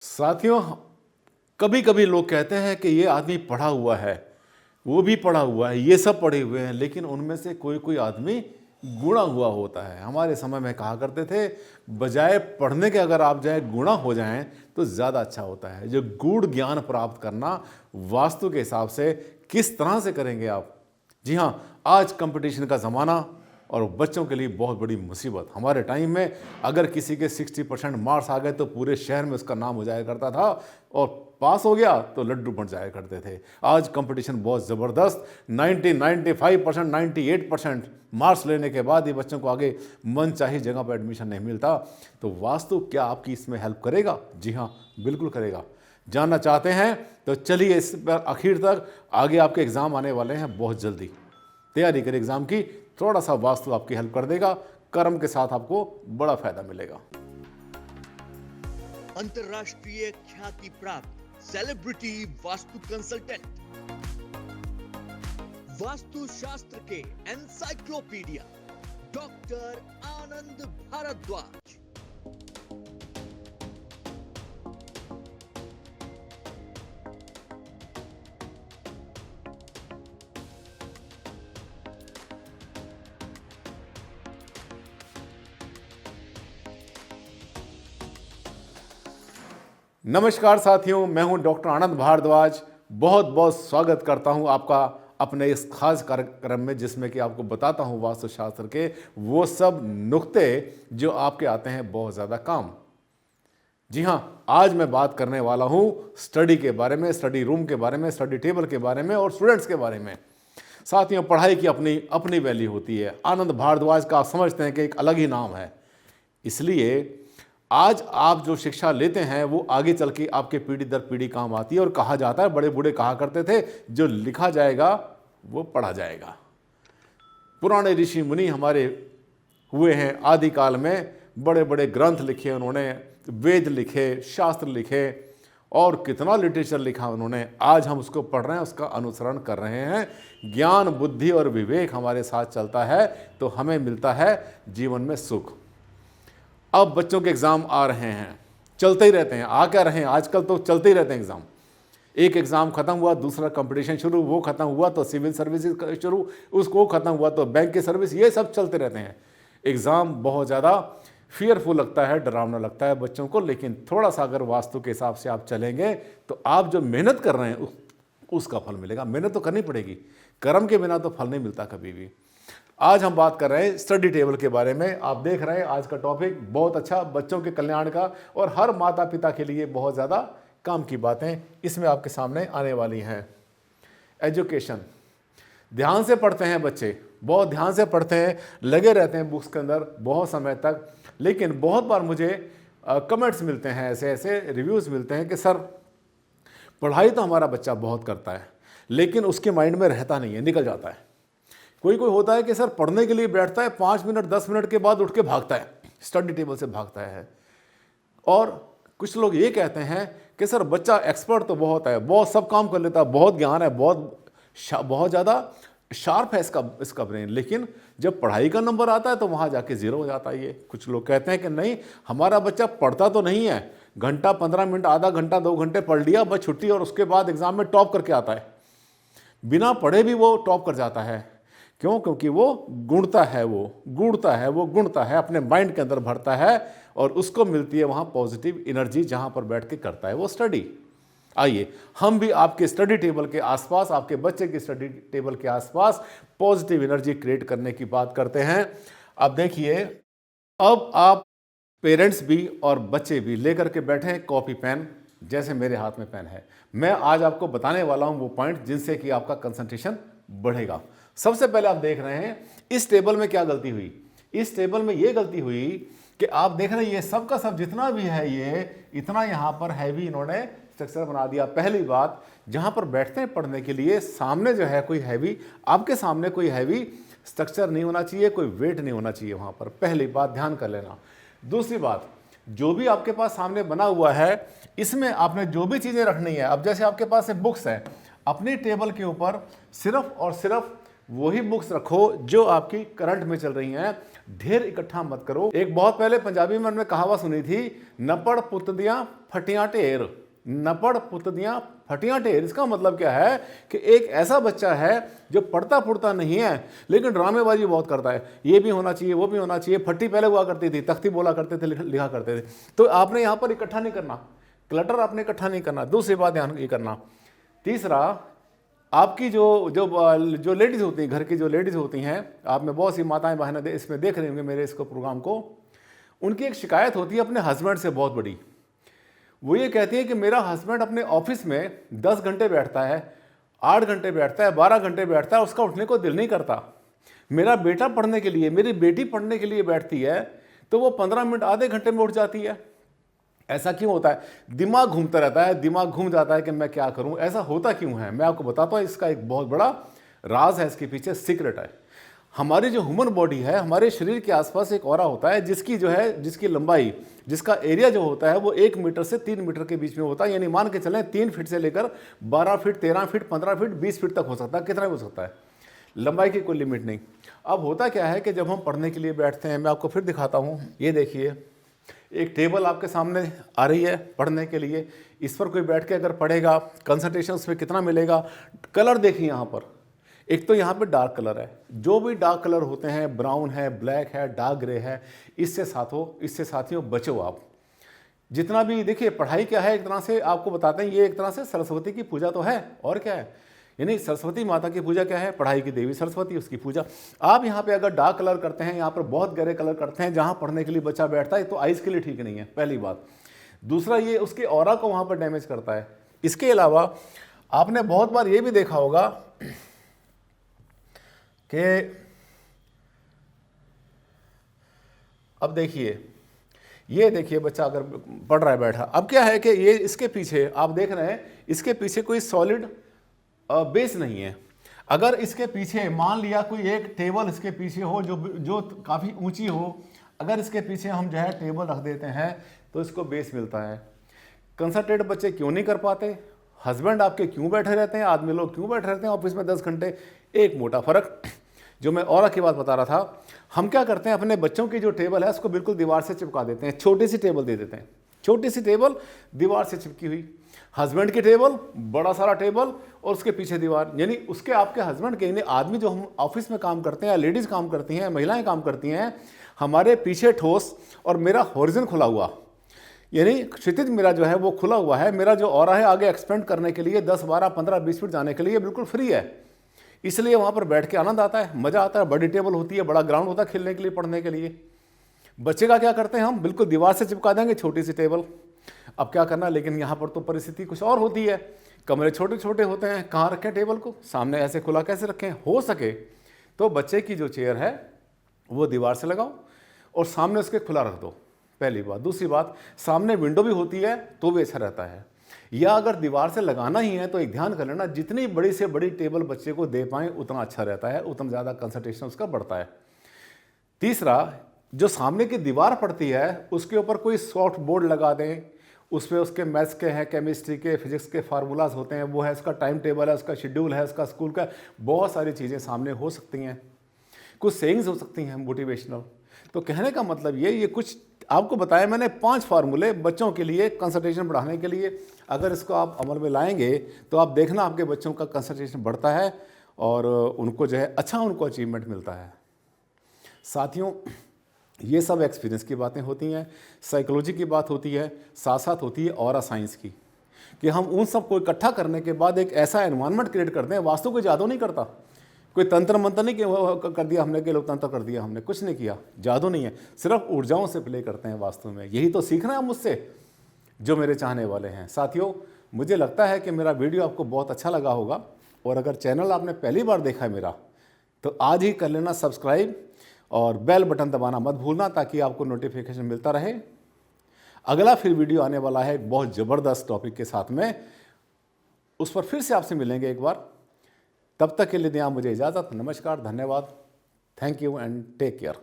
साथियों, कभी कभी लोग कहते हैं कि ये आदमी पढ़ा हुआ है, वो भी पढ़ा हुआ है, ये सब पढ़े हुए हैं, लेकिन उनमें से कोई कोई आदमी गुणा हुआ होता है। हमारे समय में कहा करते थे, बजाय पढ़ने के अगर आप जाए गुणा हो जाएं तो ज़्यादा अच्छा होता है। जो गूढ़ ज्ञान प्राप्त करना वास्तु के हिसाब से किस तरह से करेंगे आप? जी हाँ, आज कंपटीशन का ज़माना और बच्चों के लिए बहुत बड़ी मुसीबत। हमारे टाइम में अगर किसी के 60% मार्क्स आ गए तो पूरे शहर में उसका नाम हो जाया करता था, और पास हो गया तो लड्डू बन जाया करते थे। आज कंपटीशन बहुत ज़बरदस्त, 90, 95%, 98% मार्क्स लेने के बाद ही बच्चों को आगे मन चाही जगह पर एडमिशन नहीं मिलता। तो वास्तु क्या आपकी इसमें हेल्प करेगा? जी हाँ, बिल्कुल करेगा। जानना चाहते हैं तो चलिए इस पर आखिर तक। आगे आपके एग्ज़ाम आने वाले हैं, बहुत जल्दी तैयारी करें एग्ज़ाम की। थोड़ा सा वास्तु आपकी हेल्प कर देगा, कर्म के साथ आपको बड़ा फायदा मिलेगा। अंतरराष्ट्रीय ख्याति प्राप्त सेलिब्रिटी वास्तु कंसल्टेंट, वास्तु शास्त्र के एनसाइक्लोपीडिया डॉक्टर आनंद भारद्वाज। नमस्कार साथियों, मैं हूं डॉक्टर आनंद भारद्वाज। बहुत बहुत स्वागत करता हूं आपका अपने इस खास कार्यक्रम में, जिसमें कि आपको बताता हूं वास्तुशास्त्र के वो सब नुक्ते जो आपके आते हैं बहुत ज़्यादा काम। जी हाँ, आज मैं बात करने वाला हूं स्टडी के बारे में, स्टडी रूम के बारे में, स्टडी टेबल के बारे में और स्टूडेंट्स के बारे में। साथियों, पढ़ाई की अपनी अपनी वैल्यू होती है। आनंद भारद्वाज का आप समझते हैं कि एक अलग ही नाम है, इसलिए आज आप जो शिक्षा लेते हैं वो आगे चल के आपके पीढ़ी दर पीढ़ी काम आती है। और कहा जाता है, बड़े बूढ़े कहा करते थे, जो लिखा जाएगा वो पढ़ा जाएगा। पुराने ऋषि मुनि हमारे हुए हैं आदिकाल में, बड़े बड़े ग्रंथ लिखे उन्होंने, वेद लिखे, शास्त्र लिखे और कितना लिटरेचर लिखा उन्होंने। आज हम उसको पढ़ रहे हैं, उसका अनुसरण कर रहे हैं। ज्ञान, बुद्धि और विवेक हमारे साथ चलता है तो हमें मिलता है जीवन में सुख। अब बच्चों के एग्ज़ाम आ रहे हैं, चलते ही रहते हैं। आ क्या रहे हैं, आजकल तो चलते ही रहते हैं एग्ज़ाम। एक एग्ज़ाम ख़त्म हुआ, दूसरा कंपटीशन शुरू, वो ख़त्म हुआ तो सिविल सर्विसेज शुरू, उसको ख़त्म हुआ तो बैंक की सर्विस, ये सब चलते रहते हैं। एग्ज़ाम बहुत ज़्यादा फियरफुल लगता है, डरावना लगता है बच्चों को, लेकिन थोड़ा सा अगर वास्तु के हिसाब से आप चलेंगे तो आप जो मेहनत कर रहे हैं उसका फल मिलेगा। मेहनत तो करनी पड़ेगी, कर्म के बिना तो फल नहीं मिलता कभी भी। आज हम बात कर रहे हैं स्टडी टेबल के बारे में। आप देख रहे हैं आज का टॉपिक बहुत अच्छा, बच्चों के कल्याण का और हर माता पिता के लिए बहुत ज़्यादा काम की बातें इसमें आपके सामने आने वाली हैं। एजुकेशन, ध्यान से पढ़ते हैं बच्चे, बहुत ध्यान से पढ़ते हैं, लगे रहते हैं बुक्स के अंदर बहुत समय तक। लेकिन बहुत बार मुझे कमेंट्स मिलते हैं, ऐसे ऐसे रिव्यूज़ मिलते हैं कि सर, पढ़ाई तो हमारा बच्चा बहुत करता है लेकिन उसके माइंड में रहता नहीं है, निकल जाता है। कोई कोई होता है कि सर पढ़ने के लिए बैठता है, 5 मिनट 10 मिनट के बाद उठ के भागता है, स्टडी टेबल से भागता है। और कुछ लोग ये कहते हैं कि सर बच्चा एक्सपर्ट तो बहुत है, बहुत सब काम कर लेता है, बहुत ज्ञान है, बहुत ज़्यादा शार्प है इसका ब्रेन, लेकिन जब पढ़ाई का नंबर आता है तो वहाँ जाके ज़ीरो हो जाता है। ये कुछ लोग कहते हैं कि नहीं, हमारा बच्चा पढ़ता तो नहीं है, घंटा 15 मिनट, आधा घंटा 2 घंटे पढ़ लिया बस, छुट्टी, और उसके बाद एग्ज़ाम में टॉप करके आता है। बिना पढ़े भी वो टॉप कर जाता है। क्यों? क्योंकि वो गुणता है, वो गुणता है, अपने माइंड के अंदर भरता है और उसको मिलती है वहाँ पॉजिटिव एनर्जी, जहाँ पर बैठ के करता है वो स्टडी। आइए हम भी आपके स्टडी टेबल के आसपास, आपके बच्चे की स्टडी टेबल के आसपास पॉजिटिव एनर्जी क्रिएट करने की बात करते हैं। अब देखिए, अब आप पेरेंट्स भी और बच्चे भी लेकर के बैठे हैं कॉपी पेन, जैसे मेरे हाथ में पेन है। मैं आज आपको बताने वाला हूँ वो पॉइंट जिनसे कि आपका कंसंट्रेशन बढ़ेगा। सबसे पहले आप देख रहे हैं इस टेबल में क्या गलती हुई। इस टेबल में ये गलती हुई कि आप देख रहे हैं ये सब का सब जितना भी है, ये इतना यहाँ पर हैवी इन्होंने स्ट्रक्चर बना दिया। पहली बात, जहाँ पर बैठते हैं पढ़ने के लिए, सामने जो है कोई हैवी, आपके सामने कोई हैवी स्ट्रक्चर नहीं होना चाहिए, कोई वेट नहीं होना चाहिए वहाँ पर। पहली बात ध्यान कर लेना। दूसरी बात, जो भी आपके पास सामने बना हुआ है, इसमें आपने जो भी चीज़ें रखनी है, अब जैसे आपके पास बुक्स है, अपनी टेबल के ऊपर सिर्फ और सिर्फ वही बुक्स रखो जो आपकी करंट में चल रही हैं, ढेर इकट्ठा मत करो। एक बहुत पहले पंजाबी में मैंने कहावत सुनी थी, नपड़ पुत दियां फटियां ढेर। नपड़ पुत दियां फटियां ढेर, इसका मतलब क्या है कि एक ऐसा बच्चा है जो पढ़ता पुढ़ता नहीं है लेकिन ड्रामेबाजी बहुत करता है, ये भी होना चाहिए वो भी होना चाहिए। फट्टी पहले हुआ करती थी, तख्ती बोला करते थे, लिखा करते थे। तो आपने यहाँ पर इकट्ठा नहीं करना, क्लटर आपने इकट्ठा नहीं करना। दूसरी बात ध्यान ये करना। तीसरा, आपकी जो लेडीज़ होती हैं, घर की जो लेडीज़ होती हैं, आप में बहुत सी माताएं बहनें इसमें देख रही होंगे मेरे इसको प्रोग्राम को, उनकी एक शिकायत होती है अपने हस्बैंड से बहुत बड़ी। वो ये कहती है कि मेरा हस्बैंड अपने ऑफिस में 10 घंटे बैठता है, 8 घंटे बैठता है, 12 घंटे बैठता है, उसका उठने को दिल नहीं करता। मेरा बेटा पढ़ने के लिए, मेरी बेटी पढ़ने के लिए बैठती है तो वो 15 मिनट आधे घंटे में उठ जाती है। ऐसा क्यों होता है? दिमाग घूमता रहता है, दिमाग घूम जाता है कि मैं क्या करूं। ऐसा होता क्यों है मैं आपको बताता हूं। इसका एक बहुत बड़ा राज है, इसके पीछे सीक्रेट है। हमारी जो ह्यूमन बॉडी है, हमारे शरीर के आसपास एक ऑरा होता है जिसकी लंबाई, जिसका एरिया जो होता है वो 1 मीटर से 3 मीटर के बीच में होता है। यानी मान के चलें 3 फीट से लेकर 12 फीट, 13 फीट, 15 फीट, 20 फीट तक हो सकता है, कितना भी हो सकता है। लंबाई की कोई लिमिट नहीं। अब होता क्या है कि जब हम पढ़ने के लिए बैठते हैं, मैं आपको फिर दिखाता हूँ, ये देखिए एक टेबल आपके सामने आ रही है पढ़ने के लिए। इस पर कोई बैठ के अगर पढ़ेगा, कंसंट्रेशन उसमें कितना मिलेगा। कलर देखिए यहाँ पर, एक तो यहाँ पे डार्क कलर है, जो भी डार्क कलर होते हैं, ब्राउन है, ब्लैक है, डार्क ग्रे है, इससे साथियों बचो आप। जितना भी देखिए, पढ़ाई क्या है, एक तरह से आपको बताते हैं, ये एक तरह से सरस्वती की पूजा तो है, और क्या है। यानी सरस्वती माता की पूजा क्या है? पढ़ाई की देवी सरस्वती, उसकी पूजा। आप यहाँ पे अगर डार्क कलर करते हैं, यहाँ पर बहुत गहरे कलर करते हैं जहाँ पढ़ने के लिए बच्चा बैठता है, तो आइज़ के लिए ठीक नहीं है, पहली बात। दूसरा, ये उसके ऑरा को वहाँ पर डैमेज करता है। इसके अलावा आपने बहुत बार ये भी देखा होगा कि अब ये देखिए बच्चा अगर पढ़ रहा है बैठा, अब क्या है कि ये इसके पीछे आप देख रहे हैं, इसके पीछे कोई सॉलिड बेस नहीं है। अगर इसके पीछे मान लिया कोई एक टेबल इसके पीछे हो जो काफ़ी ऊंची हो, अगर इसके पीछे हम जो है टेबल रख देते हैं तो इसको बेस मिलता है। कंसंट्रेट बच्चे क्यों नहीं कर पाते? हस्बैंड आपके क्यों बैठे रहते हैं, आदमी लोग क्यों बैठे रहते हैं ऑफिस में 10 घंटे? एक मोटा फर्क जो मैं ऑरा की बात बता रहा था, हम क्या करते हैं, अपने बच्चों की जो टेबल है उसको बिल्कुल दीवार से चिपका देते हैं, छोटी सी टेबल दे देते हैं, छोटी सी टेबल दीवार से चिपकी हुई। हस्बैंड की टेबल, बड़ा सारा टेबल और उसके पीछे दीवार। यानी उसके आपके हस्बैंड के, यानी आदमी जो हम ऑफिस में काम करते हैं, या लेडीज़ काम करती हैं, महिलाएं काम करती हैं, हमारे पीछे ठोस और मेरा हॉरिजन खुला हुआ, यानी क्षितिज मेरा जो है वो खुला हुआ है। मेरा जो ऑरा है आगे एक्सपेंड करने के लिए 10, 12, 15, 20 फीट जाने के लिए बिल्कुल फ्री है। इसलिए वहाँ पर बैठ के आनंद आता है, मज़ा आता है। बड़ी टेबल होती है, बड़ा ग्राउंड होता है खेलने के लिए, पढ़ने के लिए। बच्चे का क्या करते हैं, हम बिल्कुल दीवार से चिपका देंगे छोटी सी टेबल। अब क्या करना, लेकिन यहाँ पर तो परिस्थिति कुछ और होती है, कमरे छोटे छोटे होते हैं, कहाँ रखें टेबल को, सामने ऐसे खुला कैसे रखें? हो सके तो बच्चे की जो चेयर है वो दीवार से लगाओ और सामने उसके खुला रख दो, पहली बात। दूसरी बात, सामने विंडो भी होती है तो भी अच्छा रहता है। या अगर दीवार से लगाना ही है तो एक ध्यान कर लेना, जितनी बड़ी से बड़ी टेबल बच्चे को दे पाएँ उतना अच्छा रहता है, उतना ज़्यादा कंसंट्रेशन उसका बढ़ता है। तीसरा, जो सामने की दीवार पड़ती है उसके ऊपर कोई सॉफ्ट बोर्ड लगा दें, उसमें उसके मैथ्स के हैं, केमिस्ट्री के, फिजिक्स के फार्मूलाज होते हैं, वो है, उसका टाइम टेबल है, उसका शेड्यूल है, उसका स्कूल का, बहुत सारी चीज़ें सामने हो सकती हैं। कुछ सेइंग्स हो सकती हैं मोटिवेशनल। तो कहने का मतलब ये कुछ आपको बताया मैंने 5 फार्मूले बच्चों के लिए कंसंट्रेशन बढ़ाने के लिए। अगर इसको आप अमल में लाएंगे तो आप देखना आपके बच्चों का कंसंट्रेशन बढ़ता है और उनको जो है अच्छा उनको अचीवमेंट मिलता है। साथियों, ये सब एक्सपीरियंस की बातें होती हैं, साइकोलॉजी की बात होती है, साथ साथ होती है ऑरा साइंस की, कि हम उन सब को इकट्ठा करने के बाद एक ऐसा एनवायरनमेंट क्रिएट करते हैं। वास्तु कोई जादू नहीं करता, कोई तंत्र मंत्र नहीं कर दिया हमने, कि लोग तंत्र कर दिया हमने, कुछ नहीं किया, जादू नहीं है, सिर्फ ऊर्जाओं से प्ले करते हैं वास्तु में। यही तो सीखना है मुझसे, जो मेरे चाहने वाले हैं। साथियों, मुझे लगता है कि मेरा वीडियो आपको बहुत अच्छा लगा होगा, और अगर चैनल आपने पहली बार देखा है मेरा, तो आज ही कर लेना सब्सक्राइब और बेल बटन दबाना मत भूलना, ताकि आपको नोटिफिकेशन मिलता रहे। अगला फिर वीडियो आने वाला है एक बहुत ज़बरदस्त टॉपिक के साथ में, उस पर फिर से आपसे मिलेंगे एक बार। तब तक के लिए दें आप मुझे इजाज़त। नमस्कार, धन्यवाद, thank you and take care.